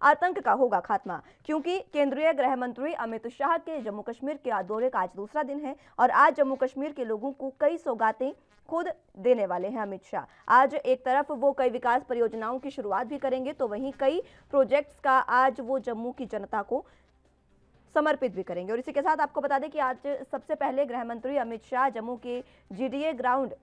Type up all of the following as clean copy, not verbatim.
आतंक का होगा खात्मा, क्योंकि केंद्रीय गृह मंत्री अमित शाह के जम्मू कश्मीर के दौरे का आज दूसरा दिन है और आज जम्मू कश्मीर के लोगों को कई सौगातें खुद देने वाले हैं अमित शाह। आज एक तरफ वो कई विकास परियोजनाओं की शुरुआत भी करेंगे, तो वहीं कई प्रोजेक्ट्स का आज वो जम्मू की जनता को समर्पित भी करेंगे। और इसी के साथ आपको बता दें कि आज सबसे पहले गृह मंत्री अमित शाह जम्मू के जीडीए ग्राउंड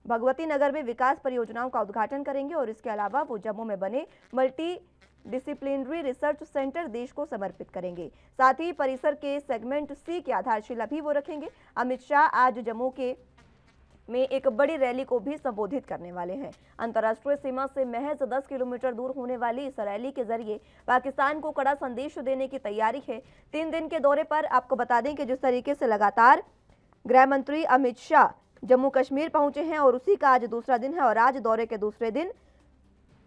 भगवती नगर में विकास परियोजनाओं का उद्घाटन करेंगे और इसके अलावा वो जम्मू में बने मल्टी डिसिप्लिनरी रिसर्च सेंटर देश को समर्पित करेंगे। साथ ही परिसर के सेगमेंट सी की आधारशिला भी वो रखेंगे। अमित शाह आज जम्मू के में एक बड़ी रैली को भी संबोधित करने वाले हैं। अंतर्राष्ट्रीय सीमा से महज 10 किलोमीटर दूर होने वाली इस रैली के जरिए पाकिस्तान को कड़ा संदेश देने की तैयारी है। 3 दिन के दौरे पर आपको बता दें कि जिस तरीके से लगातार गृह मंत्री अमित शाह जम्मू कश्मीर पहुंचे हैं और उसी का आज दूसरा दिन है और आज दौरे के दूसरे दिन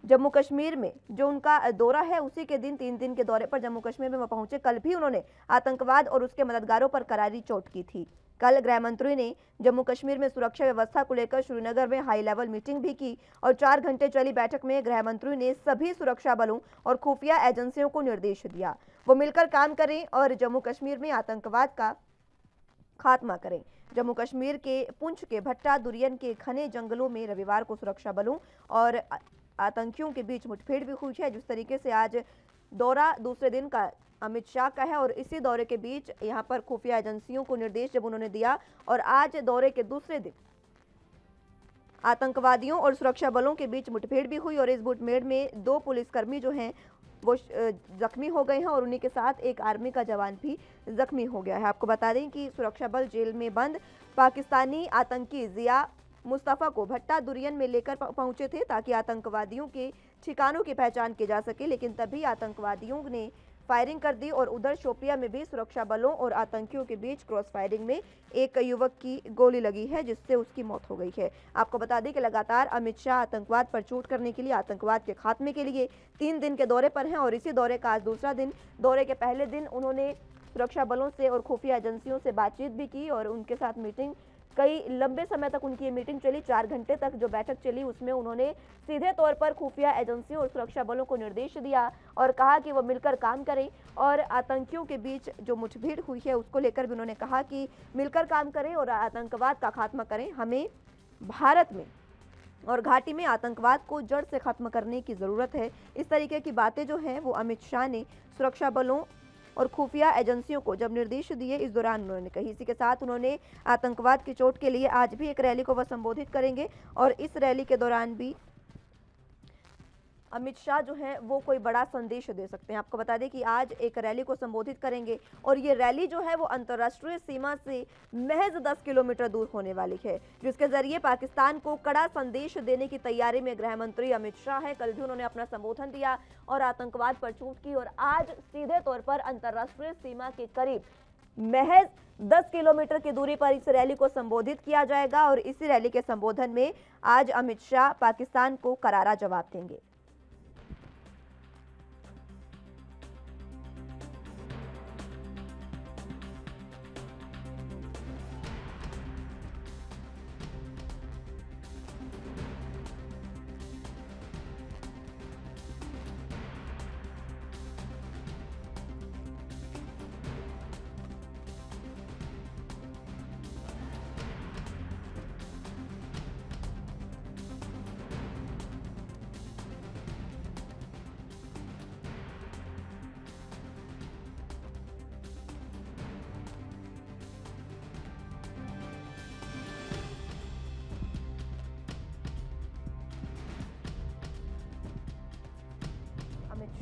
जम्मू कश्मीर में जो उनका दौरा है उसी के दिन 3 दिन के दौरे पर जम्मू कश्मीर में वो पहुंचे। कल भी उन्होंने आतंकवाद और उसके मददगारों पर करारी चोट की थी। कल गृह मंत्री ने जम्मू कश्मीर में सुरक्षा व्यवस्था को लेकर श्रीनगर में हाई लेवल मीटिंग भी की और 4 घंटे चली बैठक में गृह मंत्री ने सभी सुरक्षा बलों और खुफिया एजेंसियों को निर्देश दिया वो मिलकर काम करें और जम्मू कश्मीर में आतंकवाद का खात्मा करें। जम्मू कश्मीर के पुंछ के भट्टा दुरियन के घने जंगलों में रविवार को सुरक्षा बलों और आतंकियों के बीच मुठभेड़ भी हुई है। जिस तरीके से आज दौरा दूसरे दिन का अमित शाह का है और इसी दौरे के बीच यहां पर खुफिया एजेंसियों को निर्देश जब उन्होंने दिया और आज दौरे के दूसरे दिन आतंकवादियों और सुरक्षा बलों के बीच मुठभेड़ भी हुई और इस मुठभेड़ में 2 पुलिसकर्मी जो हैं वो जख्मी हो गए हैं और उन्हीं के साथ एक आर्मी का जवान भी जख्मी हो गया है। आपको बता दें कि सुरक्षा बल जेल में बंद पाकिस्तानी आतंकी जिया मुस्तफ़ा को भट्टा दुरियन में लेकर पहुंचे थे ताकि आतंकवादियों के ठिकानों की पहचान की जा सके, लेकिन तभी आतंकवादियों ने फायरिंग कर दी और उधर शोपिया में भी सुरक्षा बलों और आतंकियों के बीच क्रॉस फायरिंग में एक युवक की गोली लगी है जिससे उसकी मौत हो गई है। आपको बता दें कि लगातार अमित शाह आतंकवाद पर चोट करने के लिए, आतंकवाद के खात्मे के लिए 3 दिन के दौरे पर हैं और इसी दौरे का आज दूसरा दिन। दौरे के पहले दिन उन्होंने सुरक्षा बलों से और खुफिया एजेंसियों से बातचीत भी की और उनके साथ मीटिंग कई लंबे समय तक उनकी ये मीटिंग चली। 4 घंटे तक जो बैठक चली उसमें उन्होंने सीधे तौर पर खुफिया एजेंसियों और सुरक्षा बलों को निर्देश दिया और कहा कि वो मिलकर काम करें और आतंकियों के बीच जो मुठभेड़ हुई है उसको लेकर भी उन्होंने कहा कि मिलकर काम करें और आतंकवाद का खात्मा करें। हमें भारत में और घाटी में आतंकवाद को जड़ से खत्म करने की ज़रूरत है। इस तरीके की बातें जो हैं वो अमित शाह ने सुरक्षा बलों और खुफिया एजेंसियों को जब निर्देश दिए इस दौरान उन्होंने कही। इसी के साथ उन्होंने आतंकवाद की चोट के लिए आज भी एक रैली को वह संबोधित करेंगे और इस रैली के दौरान भी अमित शाह जो है वो कोई बड़ा संदेश दे सकते हैं। आपको बता दें कि आज एक रैली को संबोधित करेंगे और ये रैली जो है वो अंतर्राष्ट्रीय सीमा से महज 10 किलोमीटर दूर होने वाली है, जिसके जरिए पाकिस्तान को कड़ा संदेश देने की तैयारी में गृह मंत्री अमित शाह है। कल भी उन्होंने अपना संबोधन दिया और आतंकवाद पर चोट की और आज सीधे तौर पर अंतर्राष्ट्रीय सीमा के करीब महज 10 किलोमीटर की दूरी पर इस रैली को संबोधित किया जाएगा और इसी रैली के संबोधन में आज अमित शाह पाकिस्तान को करारा जवाब देंगे।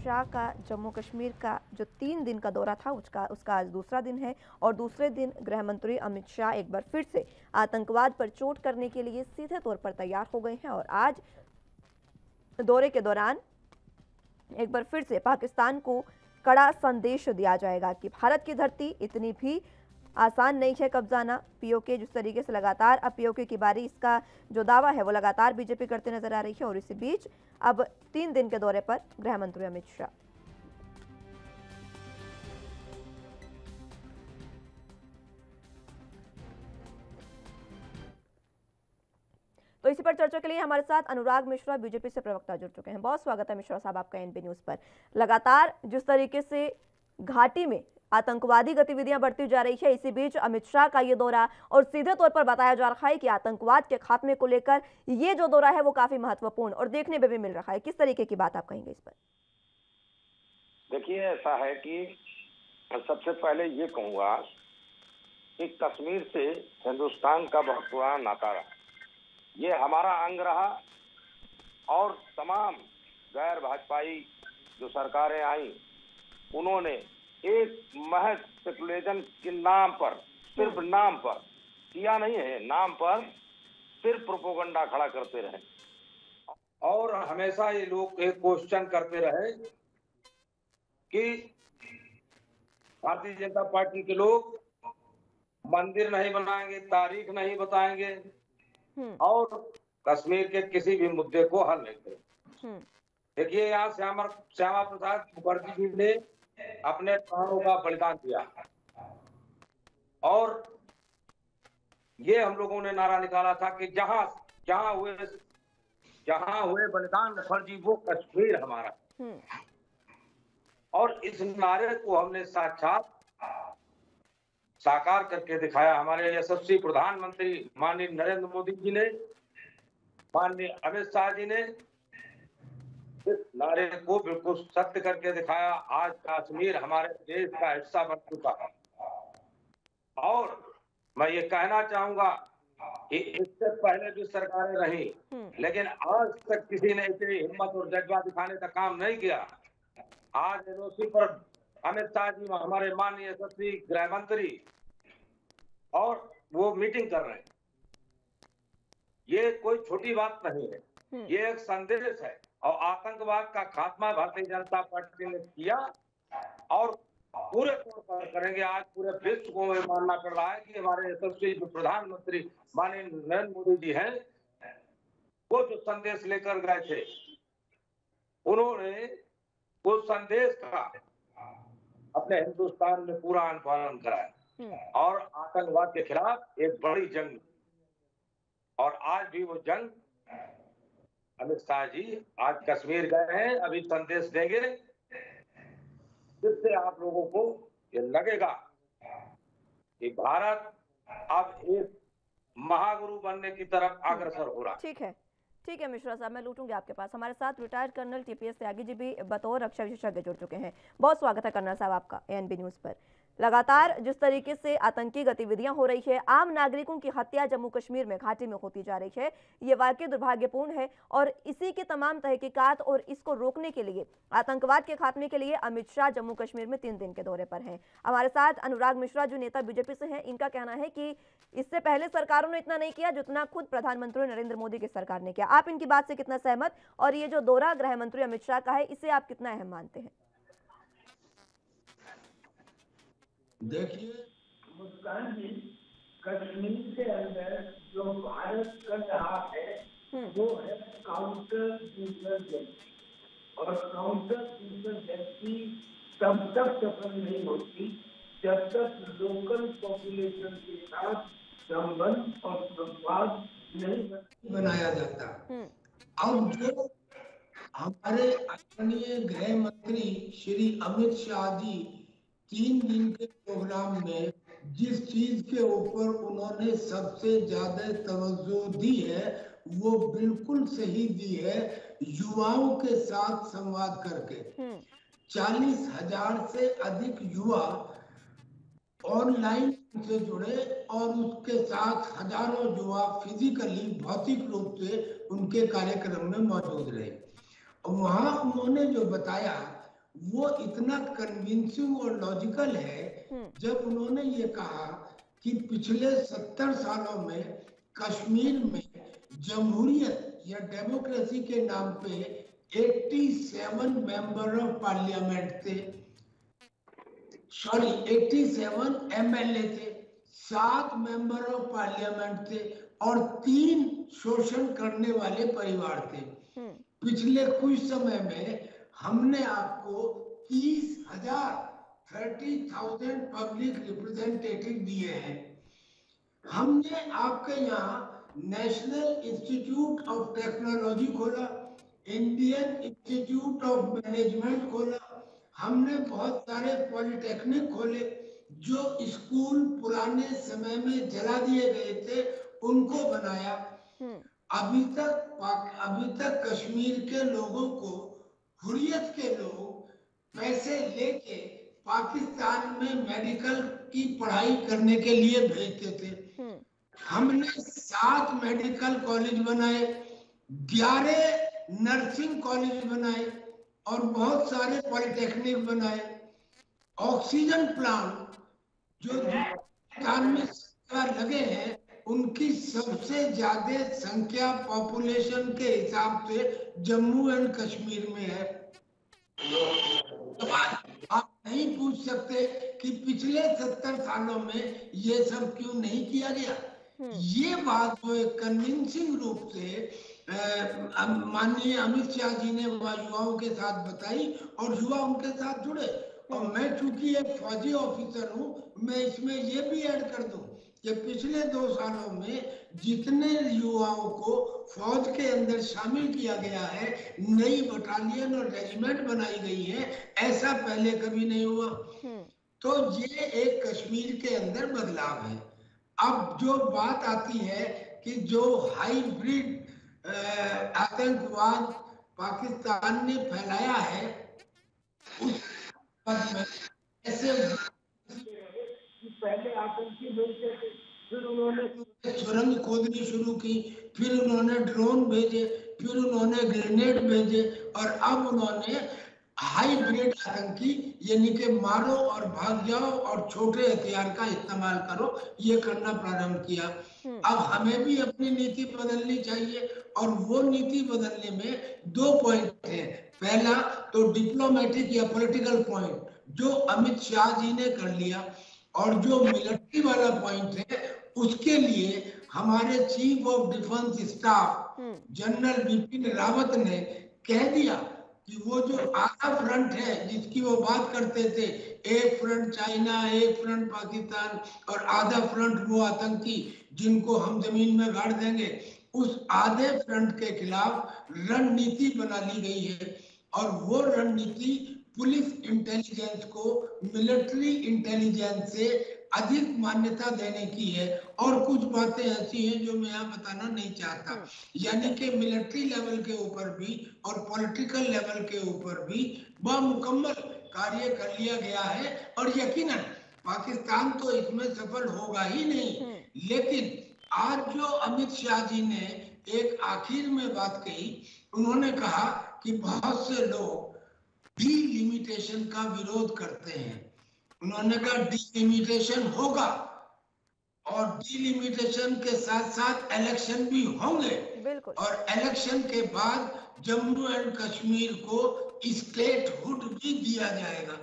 शाह का जम्मू कश्मीर का जो 3 दिन का दौरा था उसका आज दूसरा दिन है और दूसरे दिन गृह मंत्री अमित शाह एक बार फिर से आतंकवाद पर चोट करने के लिए सीधे तौर पर तैयार हो गए हैं और आज दौरे के दौरान एक बार फिर से पाकिस्तान को कड़ा संदेश दिया जाएगा कि भारत की धरती इतनी भी आसान नहीं है कब्जाना। पीओके जिस तरीके से लगातार अब पीओके की बारी, इसका जो दावा है वो लगातार बीजेपी करते नजर आ रही है और इसी बीच अब 3 दिन के दौरे पर गृह मंत्री अमित शाह। तो इसी पर चर्चा के लिए हमारे साथ अनुराग मिश्रा बीजेपी से प्रवक्ता जुड़ चुके हैं। बहुत स्वागत है मिश्रा साहब आपका एनबी न्यूज पर। लगातार जिस तरीके से घाटी में आतंकवादी गतिविधियां बढ़ती जा रही है, इसी बीच अमित शाह का ये दौरा, और सीधे तौर पर बताया जा रहा है कि आतंकवाद के खात्मे को लेकर ये जो दौरा है वो काफी महत्वपूर्ण और देखने में भी मिल रहा है। किस तरीके की बात आप कहेंगे इस पर? देखिए, ऐसा है कि सबसे पहले ये कहूंगा कि कश्मीर से हिंदुस्तान का बहुत पुराना नाता रहा, ये हमारा अंग रहा, और तमाम गैर भाजपाई जो सरकारें आई उन्होंने एक महज सेकुलरिज्म के नाम पर, सिर्फ नाम पर किया नहीं है, नाम पर सिर्फ प्रोपेगेंडा खड़ा करते रहे। और हमेशा ये लोग एक क्वेश्चन करते रहे कि भारतीय जनता पार्टी के लोग मंदिर नहीं बनाएंगे, तारीख नहीं बताएंगे और कश्मीर के किसी भी मुद्दे को हल नहीं करेंगे। देखिए, यहाँ श्यामा प्रसाद मुखर्जी जी ने अपने प्राणों का बलिदान दिया और ये हम लोगों ने नारा निकाला था कि जहां हुए बलिदान मुखर्जी वो कश्मीर हमारा। और इस नारे को हमने साक्षात साकार करके दिखाया। हमारे यशस्वी प्रधानमंत्री माननीय नरेंद्र मोदी जी ने, माननीय अमित शाह जी ने इस नारे को बिल्कुल सत्य करके दिखाया। आज कश्मीर हमारे देश का हिस्सा बन चुका है। और मैं ये कहना चाहूंगा कि इससे पहले भी सरकारें रही, लेकिन आज तक किसी ने इतनी हिम्मत और जज्बा दिखाने का काम नहीं किया। आज एनओसी पर अमित शाह जी हमारे माननीय यशस्वी गृह मंत्री और वो मीटिंग कर रहे हैं। ये कोई छोटी बात नहीं है, ये एक संदेश है। और आतंकवाद का खात्मा भारतीय जनता पार्टी ने किया और पूरे तौर पर करेंगे। आज पूरे विश्व को मानना पड़ रहा है कि हमारे यशस्वी जो प्रधानमंत्री माननीय नरेंद्र मोदी जी हैं, वो जो संदेश लेकर गए थे, उन्होंने उस संदेश का अपने हिंदुस्तान में पूरा अनुपालन कराया और आतंकवाद के खिलाफ एक बड़ी जंग। और आज भी वो जंग अमित शाह जी आज कश्मीर गए हैं, अभी संदेश देंगे, जिससे आप लोगों को ये लगेगा कि भारत अब एक महागुरु बनने की तरफ अग्रसर हो रहा है। ठीक है मिश्रा साहब, मैं लूटूंगी आपके पास। हमारे साथ retired colonel TPS Tyagi ji भी बतौर रक्षा विशेषज्ञ जुड़ चुके हैं। बहुत स्वागत है कर्नल साहब आपका एएनबी न्यूज पर। लगातार जिस तरीके से आतंकी गतिविधियां हो रही है, आम नागरिकों की हत्या जम्मू कश्मीर में घाटी में होती जा रही है, ये वाकई दुर्भाग्यपूर्ण है। और इसी के तमाम तहकीकात और इसको रोकने के लिए, आतंकवाद के खात्मे के लिए अमित शाह जम्मू कश्मीर में 3 दिन के दौरे पर हैं। हमारे साथ अनुराग मिश्रा जो नेता बीजेपी से हैं, इनका कहना है कि इससे पहले सरकारों ने इतना नहीं किया जितना खुद प्रधानमंत्री नरेंद्र मोदी की सरकार ने किया। आप इनकी बात से कितना सहमत, और ये जो दौरा गृह मंत्री अमित शाह का है, इसे आप कितना अहम मानते हैं? देखिए, मुस्कान जी, कश्मीर के अंदर जो भारत कर रहा है वो है काउंटर इंसर्जेंसी, और काउंटर इंसर्जेंसी तब तक सफल नहीं होती जब तक लोकल पॉपुलेशन के साथ संबंध और संवाद नहीं बनाया जाता। अब जो हमारे आदरणीय गृह मंत्री श्री अमित शाह जी 3 दिन के प्रोग्राम में जिस चीज के ऊपर उन्होंने सबसे ज्यादा तवज्जो दी है वो बिल्कुल सही दी है। युवाओं के साथ संवाद करके 40,000 से अधिक युवा ऑनलाइन से जुड़े और उसके साथ हजारों युवा फिजिकली भौतिक रूप से उनके कार्यक्रम में मौजूद रहे। वहां उन्होंने जो बताया वो इतना कन्विंसिंग और लॉजिकल है, जब उन्होंने ये कहा कि पिछले 70 सालों में कश्मीर में जमहूरियत या डेमोक्रेसी के नाम पे 87 मेंबर ऑफ पार्लियामेंट थे, 87 एमएलए थे, 7 मेंबर ऑफ पार्लियामेंट थे और 3 शोषण करने वाले परिवार थे। पिछले कुछ समय में हमने आपको 30,000 पब्लिक रिप्रेजेंटेटिव दिए हैं। हमने आपके यहाँ नेशनल इंस्टीट्यूट ऑफ टेक्नोलॉजी खोला, इंडियन इंस्टीट्यूट ऑफ मैनेजमेंट खोला, हमने बहुत सारे पॉलिटेक्निक खोले, जो स्कूल पुराने समय में जला दिए गए थे उनको बनाया। अभी तक कश्मीर के लोगों को, हुर्रियत के लोग पैसे लेके पाकिस्तान में मेडिकल की पढ़ाई करने के लिए भेजते थे। हमने 7 मेडिकल कॉलेज बनाए, 11 नर्सिंग कॉलेज बनाए और बहुत सारे पॉलिटेक्निक बनाए। ऑक्सीजन प्लांट जो पाकिस्तान में लगे हैं, उनकी सबसे ज्यादा संख्या पॉपुलेशन के हिसाब से जम्मू एंड कश्मीर में है। आप नहीं पूछ सकते कि पिछले 70 सालों में ये सब क्यों नहीं किया गया। ये बात जो एक कन्विंसिंग रूप से माननीय अमित शाह जी ने युवाओं के साथ बताई और युवा उनके साथ जुड़े। और मैं चूंकि एक फौजी ऑफिसर हूँ, मैं इसमें ये भी ऐड कर दूं कि पिछले 2 सालों में जितने युवाओं को फौज के अंदर शामिल किया गया है, नई बटालियन और रेजिमेंट बनाई गई है, ऐसा पहले कभी नहीं हुआ। तो ये एक कश्मीर के अंदर बदलाव है। अब जो बात आती है कि जो हाइब्रिड आतंकवाद पाकिस्तान ने फैलाया है, उस में ऐसे पहले आतंकी मिलते थे, फिर उन्होंने सुरंग खोदनी शुरू की, फिर उन्होंने ड्रोन भेजे, फिर उन्होंने ग्रेनेड भेजे और अब उन्होंने हाइब्रिड आतंकी, यानी कि मारो और भाग जाओ और छोटे हथियार का इस्तेमाल करो, ये करना प्रारंभ किया। अब हमें भी अपनी नीति बदलनी चाहिए और वो नीति बदलने में 2 पॉइंट है। पहला तो डिप्लोमेटिक या पॉलिटिकल पॉइंट जो अमित शाह जी ने कर लिया, और जो मिलिट्री वाला पॉइंट है उसके लिए हमारे chief of defence staff general Bipin Rawat ने कह दिया कि वो जो आधा फ्रंट है जिसकी वो बात करते थे, एक फ्रंट चाइना, एक फ्रंट पाकिस्तान और आधा फ्रंट वो आतंकी जिनको हम जमीन में गाड़ देंगे, उस आधे फ्रंट के खिलाफ रणनीति बना ली गई है। और वो रणनीति पुलिस इंटेलिजेंस को मिलिट्री इंटेलिजेंस से अधिक मान्यता देने की है। और कुछ बातें ऐसी हैं जो मैं यहाँ बताना नहीं चाहता, यानी कि मिलिट्री लेवल के ऊपर भी और पॉलिटिकल लेवल के ऊपर भी मुकम्मल कार्य कर लिया गया है। और यकीनन पाकिस्तान तो इसमें सफल होगा ही नहीं, लेकिन आज जो अमित शाह जी ने एक आखिर में बात कही, उन्होंने कहा कि बहुत से लोग डिलिमिटेशन का विरोध करते हैं। उन्होंने कहा डिलिमिटेशन होगा और डिलिमिटेशन के साथ साथ इलेक्शन भी होंगे, और इलेक्शन के बाद जम्मू एंड कश्मीर को स्टेटहुड भी दिया जाएगा।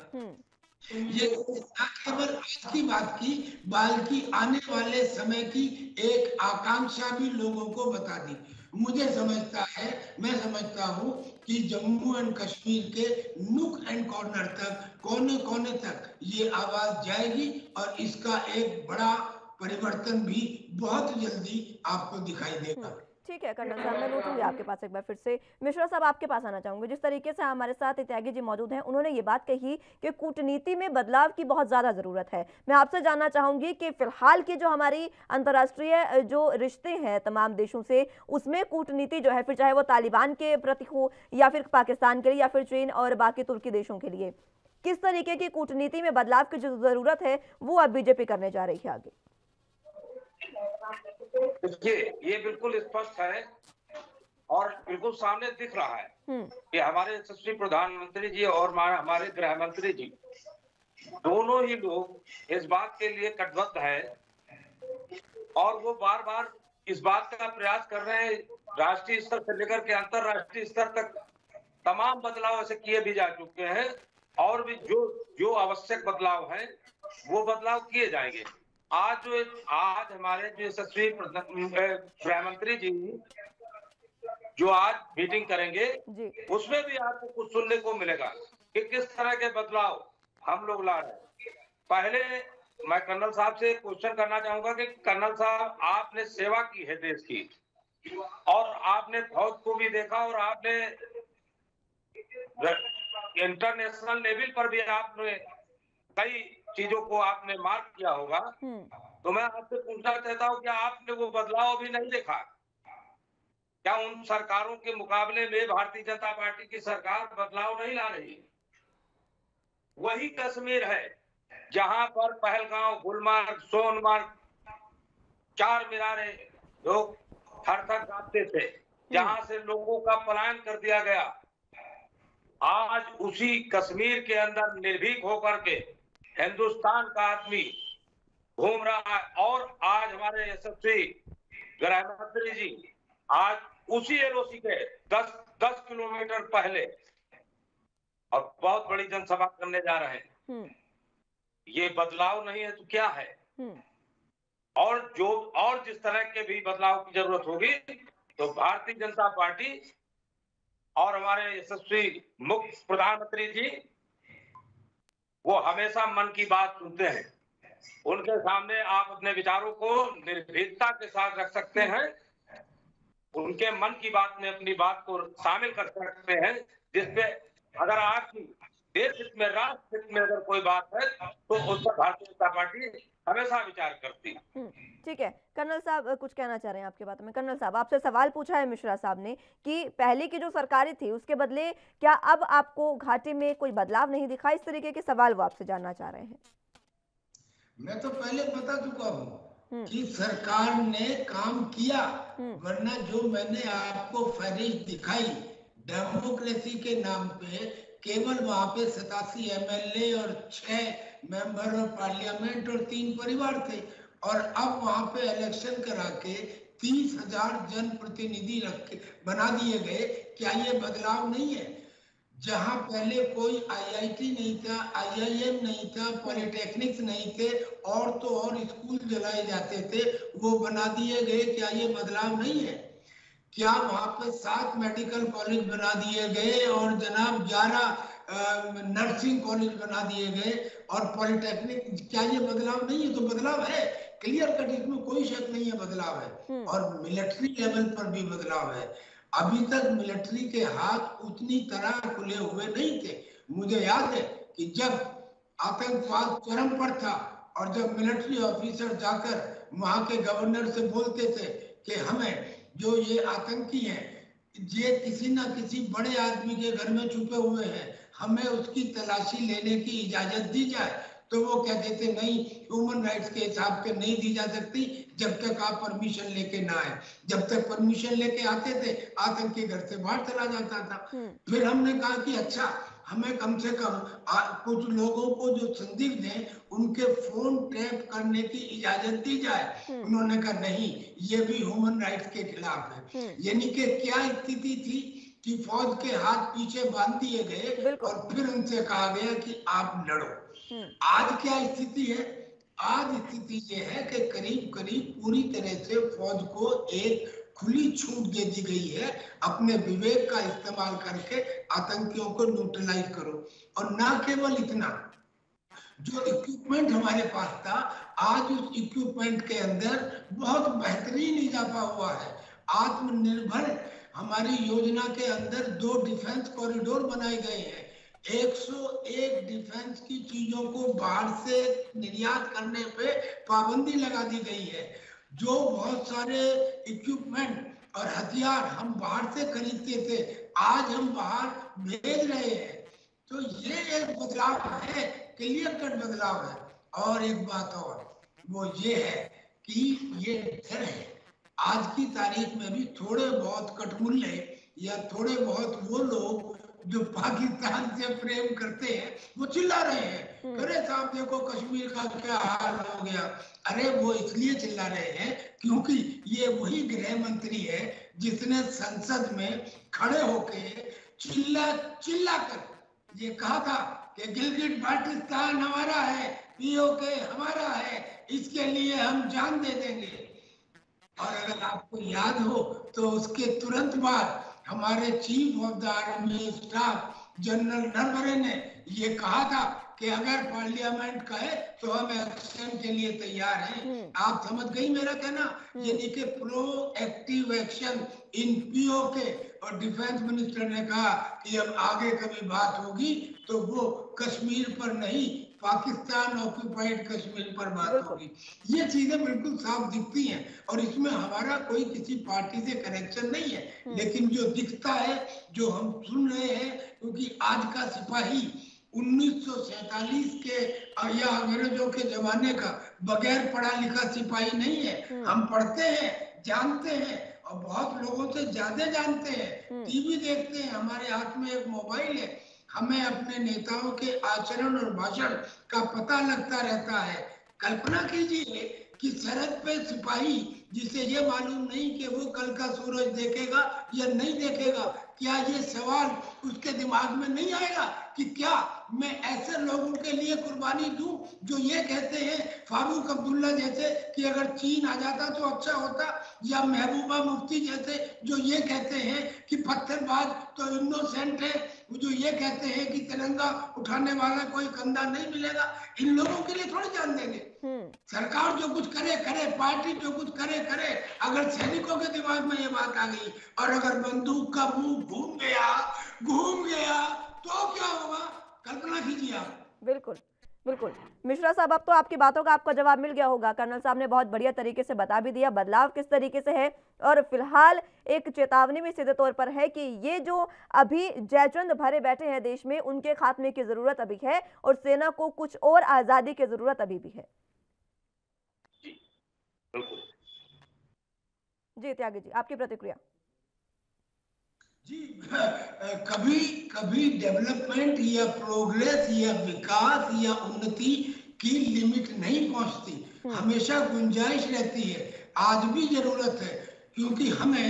ये केवल आज की बात की, बल्कि आने वाले समय की एक आकांक्षा भी लोगों को बता दी। मैं समझता हूँ कि जम्मू एंड कश्मीर के नुक एंड कॉर्नर तक, कोने कोने तक ये आवाज जाएगी और इसका एक बड़ा परिवर्तन भी बहुत जल्दी आपको दिखाई देगा। ठीक है कर्नल साहब, मैं लौटूंगी आपके पास एक बार फिर से। मिश्रा साहब, आपके पास आना चाहूंगी। जिस तरीके से हमारे साथ त्यागी जी मौजूद हैं, उन्होंने ये बात कही कि कूटनीति में बदलाव की बहुत ज़्यादा ज़रूरत है। मैं आपसे जानना चाहूंगी कि फिलहाल की जो हमारी अंतर्राष्ट्रीय जो रिश्ते हैं तमाम देशों से, उसमें कूटनीति जो है, फिर चाहे वो तालिबान के प्रति हो या फिर पाकिस्तान के लिए या फिर चीन और बाकी तुर्की देशों के लिए, किस तरीके की कूटनीति में बदलाव की जो ज़रूरत है वो अब बीजेपी करने जा रही है आगे? ये बिल्कुल स्पष्ट है और बिल्कुल सामने दिख रहा है कि हमारे यशस्वी प्रधानमंत्री जी और हमारे गृह मंत्री जी दोनों ही लोग इस बात के लिए कटिबद्ध है और वो बार बार इस बात का प्रयास कर रहे हैं। राष्ट्रीय स्तर से लेकर के अंतरराष्ट्रीय स्तर तक तमाम बदलाव ऐसे किए भी जा चुके हैं और भी जो आवश्यक बदलाव हैं वो बदलाव किए जाएंगे। आज हमारे जो यशस्वी गृह मंत्री जी जो आज मीटिंग करेंगे उसमें भी आपको कुछ सुनने को मिलेगा कि किस तरह के बदलाव हम लोग ला रहे हैं। पहले मैं कर्नल साहब से क्वेश्चन करना चाहूंगा कि कर्नल साहब, आपने सेवा की है देश की, और आपने फौज को भी देखा, और आपने इंटरनेशनल लेवल पर भी आपने कई चीजों को आपने मार्क किया होगा। तो मैं आपसे पूछना चाहता हूँ कि आपने वो बदलाव भी नहीं देखा? क्या उन सरकारों के मुकाबले में भारतीय जनता पार्टी की सरकार बदलाव नहीं ला रही? वही कश्मीर है जहां पर पहलगांव, गुलमर्ग, सोनमर्ग, चार मीनारे लोग थर थर कांपते थे, जहां से लोगों का पलायन कर दिया गया। आज उसी कश्मीर के अंदर निर्भीक होकर के हिंदुस्तान का आदमी घूम रहा है, और आज हमारे यशस्वी गृह मंत्री जी आज उसी एलओसी के 10 किलोमीटर पहले और बहुत बड़ी जनसभा करने जा रहे हैं। ये बदलाव नहीं है तो क्या है? और जिस तरह के भी बदलाव की जरूरत होगी तो भारतीय जनता पार्टी और हमारे यशस्वी मुख्य प्रधानमंत्री जी वो हमेशा मन की बात सुनते हैं। उनके सामने आप अपने विचारों को निर्भीकता के साथ रख सकते हैं, उनके मन की बात में अपनी बात को शामिल कर सकते हैं, जिसपे अगर आपकी देश हित में, राष्ट्र हित में अगर कोई बात है तो उस पर भारतीय जनता पार्टी हमेशा विचार करती है। ठीक है, कर्नल साहब कुछ कहना चाह रहे हैं आपके बात में? कर्नल साहब, आपसे सवाल पूछा है मिश्रा साहब ने कि पहले की जो सरकारें थी उसके बदले क्या अब आपको घाटी में कोई बदलाव नहीं दिखा? इस तरीके के सवाल वो आपसे जानना चाह रहे हैं। मैं तो पहले बता चुका हूँ कि सरकार ने काम किया, वरना जो मैंने आपको फहरिस्त दिखाई डेमोक्रेसी के नाम पे, केवल वहां पे 87 एमएलए और 6 मेंबर ऑफ पार्लियामेंट और 3 परिवार थे, और अब वहां पे इलेक्शन करा के 30,000 जनप्रतिनिधि रख के बना दिए गए। क्या ये बदलाव नहीं है? जहां पहले कोई आईआईटी नहीं था, आईआईएम नहीं था, पॉलिटेक्निक्स नहीं थे, और तो और स्कूल जलाए जाते थे, वो बना दिए गए। क्या ये बदलाव नहीं है? क्या वहां पे 7 मेडिकल कॉलेज बना दिए गए और जनाब 11 नर्सिंग कॉलेज बना दिए गए और पॉलिटेक्निक? क्या ये बदलाव नहीं है? तो बदलाव है, क्लियर कट, इसमें कोई शक नहीं है, बदलाव है। और मिलिट्री लेवल पर भी बदलाव है। अभी तक मिलिट्री के हाथ उतनी तरह खुले हुए नहीं थे। मुझे याद है कि जब आतंकवाद चरम पर था और जब मिलिट्री ऑफिसर जाकर वहां के गवर्नर से बोलते थे कि हमें जो ये आतंकी हैं, ये किसी ना किसी बड़े आदमी के घर में छुपे हुए हैं, हमें उसकी तलाशी लेने की इजाजत दी जाए, तो वो कहते थे नहीं, ह्यूमन राइट्स के हिसाब से नहीं दी जा सकती जब तक आप परमिशन लेके ना आए। जब तक परमिशन लेके आते थे आतंकी घर से बाहर चला जाता था। फिर हमने कहा कि अच्छा, हमें कम से कम कुछ लोगों को जो संदिग्ध हैं उनके फोन टैप करने की इजाजत दी जाए। उन्होंने कहा नहीं, ये भी ह्यूमन राइट्स के खिलाफ है। यानी कि क्या स्थिति थी कि फौज के हाथ पीछे बांध दिए गए और फिर उनसे कहा गया कि आप लड़ो। आज क्या स्थिति है? आज स्थिति ये है कि करीब करीब पूरी तरह से फौज को एक खुली छूट दे दी गई है, अपने विवेक का इस्तेमाल करके आतंकियों को न्यूट्रलाइज करो। और ना केवल इतना, जो इक्विपमेंट हमारे पास था, आज उस इक्विपमेंट के अंदर बहुत बेहतरीन इजाफा हुआ है। आत्मनिर्भर हमारी योजना के अंदर 2 डिफेंस कॉरिडोर बनाए गए हैं। 101 डिफेंस की चीजों को बाहर से निर्यात करने पे पाबंदी लगा दी गई है। जो बहुत सारे इक्विपमेंट और हथियार हम बाहर से खरीदते थे, आज हम बाहर भेज रहे हैं। तो ये एक बदलाव है, क्लियर कट बदलाव है। और एक बात और, वो ये है कि ये डर है। आज की तारीख में भी थोड़े बहुत कटमुल्ले या थोड़े बहुत वो लोग जो पाकिस्तान से प्रेम करते हैं, वो चिल्ला रहे हैं, अरे साहब देखो कश्मीर का क्या हाल हो गया। अरे वो इसलिए चिल्ला रहे हैं क्योंकि ये वही गृह मंत्री है जिसने संसद में खड़े होके चिल्ला कर ये कहा था कि गिलगिट बाल्टिस्तान हमारा है, पीओके हमारा है, इसके लिए हम जान दे देंगे। और अगर आपको याद हो तो उसके तुरंत बाद हमारे chief of the army staff general Naravane ने ये कहा था कि अगर पार्लियामेंट कहे तो हम एक्शन के लिए तैयार हैं। आप समझ गई मेरा कहना, यानी कि प्रोएक्टिव एक्शन इन पीओके। और डिफेंस मिनिस्टर ने कहा कि अब आगे कभी बात होगी तो वो कश्मीर पर नहीं, पाकिस्तान ऑक्युपाइड कश्मीर पर बात होगी। ये चीजें बिल्कुल साफ दिखती हैं और इसमें हमारा कोई किसी पार्टी से कनेक्शन नहीं है। लेकिन जो दिखता है, जो हम सुन रहे हैं, क्योंकि आज का सिपाही 1947 के या अंग्रेजों के जमाने का बगैर पढ़ा लिखा सिपाही नहीं है। हम पढ़ते हैं, जानते हैं और बहुत लोगों से ज्यादा जानते हैं। टीवी देखते हैं, हमारे हाथ में एक मोबाइल है, हमें अपने नेताओं के आचरण और भाषण का पता लगता रहता है। कल्पना कीजिए कि सरहद पे सिपाही जिसे ये मालूम नहीं कि वो कल का सूरज देखेगा या नहीं देखेगा, क्या ये सवाल उसके दिमाग में नहीं आएगा कि क्या मैं ऐसे लोगों के लिए कुर्बानी दूं जो ये कहते हैं, फारूक अब्दुल्ला जैसे, कि अगर चीन आ जाता तो अच्छा होता, या महबूबा मुफ्ती जैसे जो ये कहते हैं कि पत्थरबाज तो इनोसेंट है, जो ये कहते हैं कि तिरंगा उठाने वाला कोई कंधा नहीं मिलेगा। इन लोगों के लिए थोड़ी जान देंगे। सरकार जो कुछ करे करे, पार्टी जो कुछ करे करे, अगर सैनिकों के दिमाग में ये बात आ गई और अगर बंदूक का मुंह घूम गया तो क्या होगा? कल्पना कीजिए आप। बिल्कुल बिल्कुल मिश्रा साहब, अब तो आपकी बातों का आपको जवाब मिल गया होगा। कर्नल साहब ने बहुत बढ़िया तरीके से बता भी दिया बदलाव किस तरीके से है, और फिलहाल एक चेतावनी भी सीधे तौर पर है कि ये जो अभी जयचंद भरे बैठे हैं देश में, उनके खात्मे की जरूरत अभी है और सेना को कुछ और आजादी की जरूरत अभी भी है। जी त्यागी जी, आपकी प्रतिक्रिया। जी, कभी कभी डेवलपमेंट या प्रोग्रेस या विकास या उन्नति की लिमिट नहीं पहुंचती, हमेशा गुंजाइश रहती है। आज भी जरूरत है, क्योंकि हमें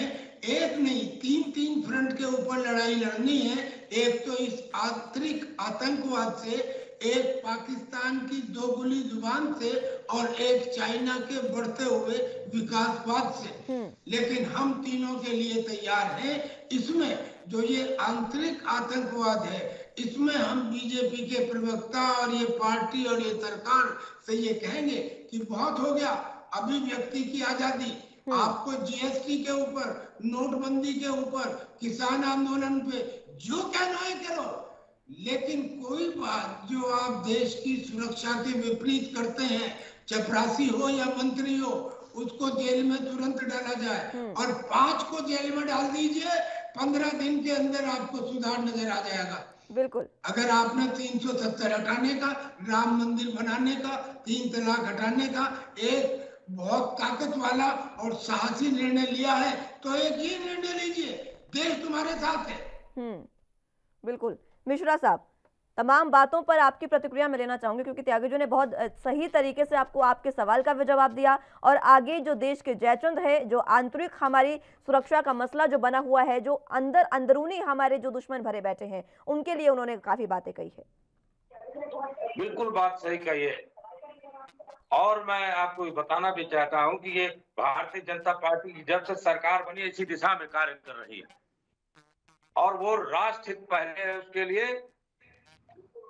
एक नहीं तीन फ्रंट के ऊपर लड़ाई लड़नी है। एक तो इस आंतरिक आतंकवाद से, एक पाकिस्तान की दोगुली जुबान से और एक चाइना के बढ़ते हुए विकासवाद से। लेकिन हम तीनों के लिए तैयार हैं। इसमें जो ये आंतरिक आतंकवाद है, इसमें हम बीजेपी के प्रवक्ता और ये पार्टी और ये सरकार से ये कहेंगे कि बहुत हो गया, अभिव्यक्ति की आजादी, आपको जीएसटी के ऊपर, नोटबंदी के ऊपर, किसान आंदोलन पे जो कहना है करो, लेकिन कोई बात जो आप देश की सुरक्षा के विपरीत करते हैं, चपरासी हो या मंत्री हो, उसको जेल में तुरंत डाला जाए। और 5 को जेल में डाल दीजिए, 15 दिन के अंदर आपको सुधार नजर आ जाएगा। बिल्कुल। अगर आपने 370 हटाने का, राम मंदिर बनाने का, 3 तलाक हटाने का एक बहुत ताकत वाला और साहसी निर्णय लिया है, तो एक ही निर्णय लीजिए, देश तुम्हारे साथ है। बिल्कुल। मिश्रा साहब, तमाम बातों पर आपकी प्रतिक्रिया मैं लेना चाहूंगी, क्योंकि त्यागी जी ने बहुत सही तरीके से आपको आपके सवाल का भी जवाब दिया, और आगे जो देश के जयचंद है, जो आंतरिक हमारी सुरक्षा का मसला जो बना हुआ है, जो अंदरूनी हमारे जो दुश्मन भरे बैठे हैं, उनके लिए उन्होंने काफी बातें कही है। बिल्कुल बात सही कही है, और मैं आपको बताना भी चाहता हूं कि ये भारतीय जनता पार्टी की जब से सरकार बनी इसी दिशा में कार्य कर रही है, और वो राष्ट्र हित पहले है उसके लिए,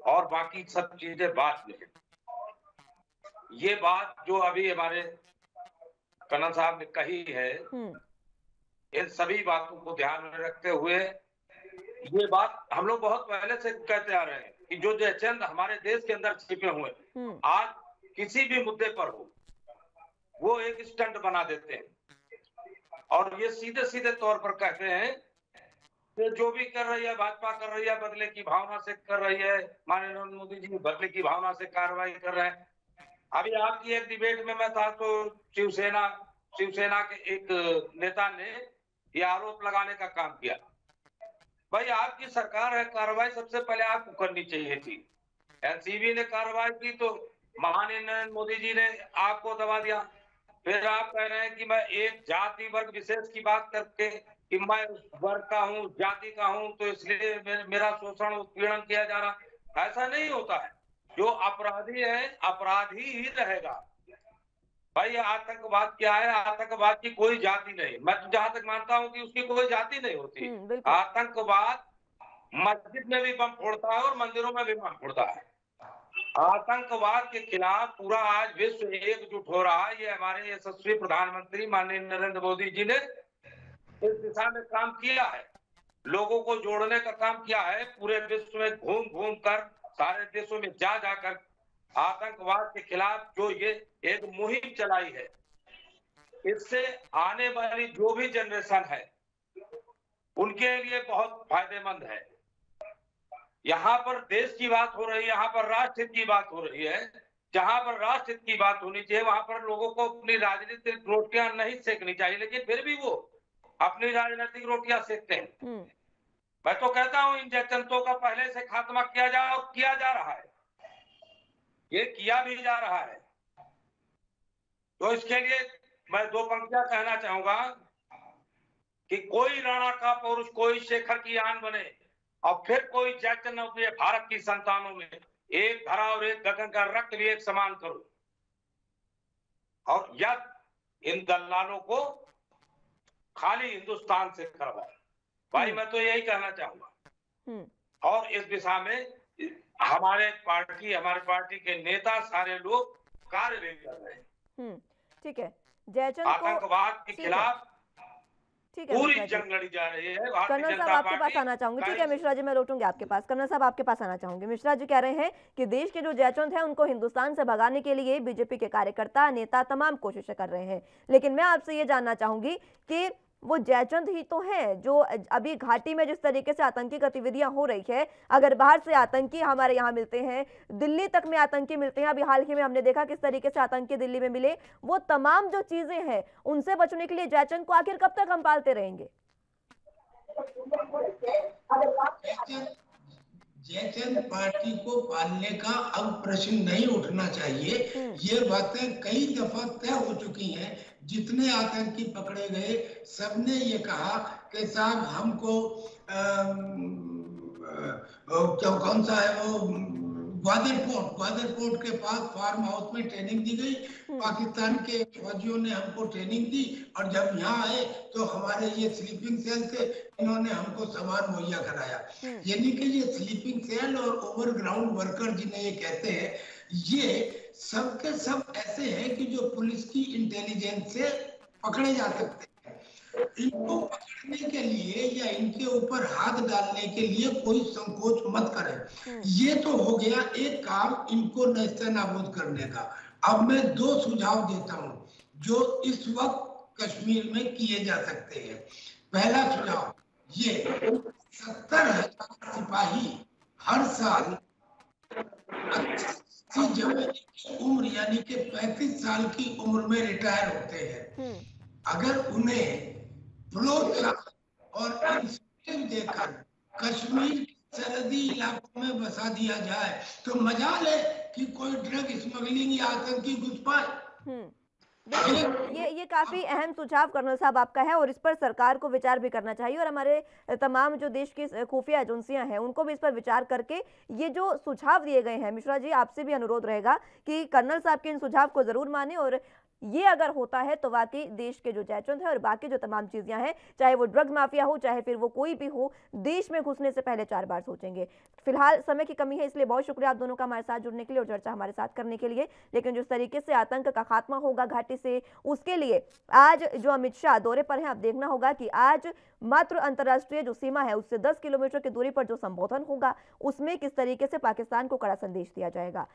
और बाकी सब चीजें बाद में। ये बात जो अभी हमारे कर्नल साहब ने कही है, इन सभी बातों को ध्यान में रखते हुए ये बात हम लोग बहुत पहले से कहते आ रहे हैं कि जो जयचंद हमारे देश के अंदर छिपे हुए, आज किसी भी मुद्दे पर हो, वो एक स्टंट बना देते हैं और ये सीधे सीधे तौर पर कहते हैं कि जो भी कर रही है भाजपा कर रही है, बदले की भावना से कर रही है, माननीय नरेंद्र मोदी जी बदले की भावना से कार्रवाई कर रहे हैं। अभी आपकी एक डिबेट में मैं था तो शिवसेना के एक नेता ने ये आरोप लगाने का काम किया, भाई आपकी सरकार है, कार्रवाई सबसे पहले आपको करनी चाहिए थी। एनसीबी ने कार्रवाई की तो माननीय नरेंद्र मोदी जी ने आपको दबा दिया। फिर आप कह रहे हैं कि मैं एक जाति वर्ग विशेष की बात करके कि मैं उस वर्ग का हूँ, जाति का हूँ, तो इसलिए मेरा शोषण उत्पीड़न किया जा रहा। ऐसा नहीं होता है। जो अपराधी है अपराधी ही रहेगा। भाई आतंकवाद क्या है? आतंकवाद की कोई जाति नहीं। मैं तो जहां तक मानता हूं कि उसकी कोई जाति नहीं होती। आतंकवाद मस्जिद में भी बम फोड़ता है और मंदिरों में भी बम फोड़ता है। आतंकवाद के खिलाफ पूरा आज विश्व एकजुट हो रहा है। ये हमारे यशस्वी प्रधानमंत्री माननीय नरेंद्र मोदी जी ने इस दिशा में काम किया है, लोगों को जोड़ने का काम किया है। पूरे विश्व में घूम घूम कर, सारे देशों में जा जाकर आतंकवाद के खिलाफ जो ये एक मुहिम चलाई है, इससे आने वाली जो भी जनरेशन है उनके लिए बहुत फायदेमंद है। यहाँ पर देश की बात हो रही है, यहाँ पर राष्ट्र हित की बात हो रही है। जहां पर राष्ट्र हित की बात होनी चाहिए वहां पर लोगों को अपनी राजनीतिक रोटियां नहीं सेकनी चाहिए, लेकिन फिर भी वो अपनी राजनीतिक रोटियां सेकते हैं। मैं तो कहता हूं इन जनतों का पहले से खात्मा किया जाए, और किया जा रहा है, ये किया भी जा रहा है। तो इसके लिए मैं दो पंक्तियां कहना चाहूंगा कि कोई राणा का पौरुष, कोई शेखर की आन बने, और फिर कोई जयचंद न हुए भारत की संतानों में। एक धरा और एक गगन का रक्त भी एक समान करो, और यद इन दलालों को खाली हिंदुस्तान से करवाओ। भाई मैं तो यही कहना चाहूंगा, और इस दिशा में हमारे पार्टी के नेता सारे लोग कार्य भी कर रहे हैं। ठीक है, जयचंद आतंकवाद के खिलाफ पूरी जंग लड़ी जा रही है। कर्नल साहब आपके पास आना चाहूंगी। ठीक है मिश्रा जी, मैं लौटूंगी आपके पास। कर्नल साहब आपके पास आना चाहूंगी। मिश्रा जी कह रहे हैं कि देश के जो जयचंद हैं उनको हिंदुस्तान से भगाने के लिए बीजेपी के कार्यकर्ता, नेता तमाम कोशिशें कर रहे हैं, लेकिन मैं आपसे ये जानना चाहूंगी कि वो जयचंद ही तो हैं जो अभी घाटी में जिस तरीके से आतंकी गतिविधियां हो रही है, अगर बाहर से आतंकी हमारे यहाँ मिलते हैं, दिल्ली तक में आतंकी मिलते हैं, अभी हाल ही में हमने देखा किस तरीके से आतंकी दिल्ली में मिले, वो तमाम जो चीजें हैं उनसे बचने के लिए जयचंद को आखिर कब तक हम पालते रहेंगे? जयचंद पार्टी को पालने का अब प्रश्न नहीं उठना चाहिए। ये बातें कई दफा तय हो चुकी हैं। जितने आतंकी पकड़े गए सबने ये कहा कि साहब हमको कौन सा है वो ग्वादर पोर्ट के पास फार्म हाउस में ट्रेनिंग दी गई। पाकिस्तान के फौजियों ने हमको ट्रेनिंग दी, और जब यहाँ आए तो हमारे ये स्लीपिंग सेल थे, इन्होंने हमको सामान मुहैया कराया। यानी कि ये स्लीपिंग सेल और ओवरग्राउंड वर्कर जिन्हें ये कहते हैं, ये सब के सब ऐसे हैं कि जो पुलिस की इंटेलिजेंस से पकड़े जा सकते हैं। इनको पकड़ने के लिए या इनके ऊपर हाथ डालने के लिए कोई संकोच मत करें। ये तो हो गया एक काम इनको नेस्तनाबूद करने का। अब मैं दो सुझाव देता हूँ जो इस वक्त कश्मीर में किए जा सकते हैं। पहला सुझाव ये 70,000 सिपाही हर साल 80 जनवरी की उम्र यानी कि 35 साल की उम्र में रिटायर होते हैं। अगर उन्हें प्रोत्साहन और इंसेंटिव देकर कश्मीर के सरहदी इलाकों में बसा दिया जाए तो मजाल है कि कोई ड्रग स्मगलिंग या आतंकी घुस पाए। ये काफी अहम सुझाव कर्नल साहब आपका है, और इस पर सरकार को विचार भी करना चाहिए, और हमारे तमाम जो देश की खुफिया एजेंसियां हैं उनको भी इस पर विचार करके ये जो सुझाव दिए गए हैं। मिश्रा जी आपसे भी अनुरोध रहेगा कि कर्नल साहब के इन सुझाव को जरूर माने, और ये अगर होता है तो वाकई देश के जो जयचंद है और बाकी जो तमाम चीजें हैं, चाहे वो ड्रग माफिया हो चाहे फिर वो कोई भी हो, देश में घुसने से पहले 4 बार सोचेंगे। फिलहाल समय की कमी है, इसलिए बहुत शुक्रिया आप दोनों का हमारे साथ जुड़ने के लिए और चर्चा हमारे साथ करने के लिए। लेकिन जिस तरीके से आतंक का खात्मा होगा घाटी से, उसके लिए आज जो अमित शाह दौरे पर हैं, अब देखना होगा कि आज मात्र अंतर्राष्ट्रीय जो सीमा है उससे 10 किलोमीटर की दूरी पर जो संबोधन होगा उसमें किस तरीके से पाकिस्तान को कड़ा संदेश दिया जाएगा।